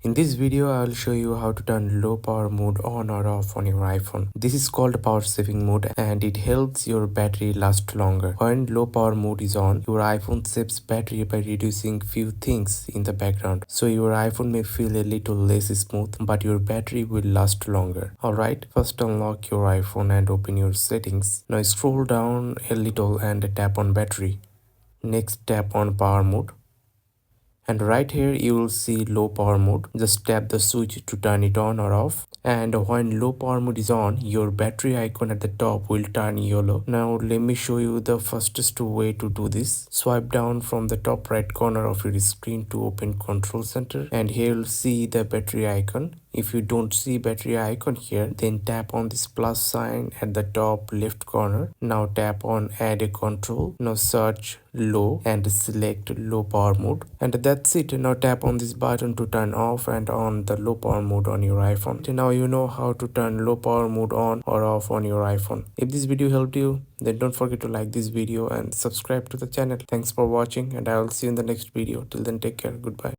In this video, I will show you how to turn low power mode on or off on your iPhone. This is called power saving mode and it helps your battery last longer. When low power mode is on, your iPhone saves battery by reducing few things in the background. So your iPhone may feel a little less smooth, but your battery will last longer. Alright, first unlock your iPhone and open your settings. Now scroll down a little and tap on battery. Next tap on power mode. And right here you will see low power mode. Just tap the switch to turn it on or off, and when low power mode is on, your battery icon at the top will turn yellow. Now let me show you the fastest way to do this. Swipe down from the top right corner of your screen to open control center, and here you'll see the battery icon. If you don't see battery icon here, then tap on this plus sign at the top left corner. Now tap on add a control. Now search low and select low power mode, and that's it. Now tap on this button to turn off and on the low power mode on your iPhone. Now you know how to turn low power mode on or off on your iPhone. If this video helped you, then don't forget to like this video and subscribe to the channel. Thanks for watching, and I will see you in the next video. Till then, take care. Goodbye.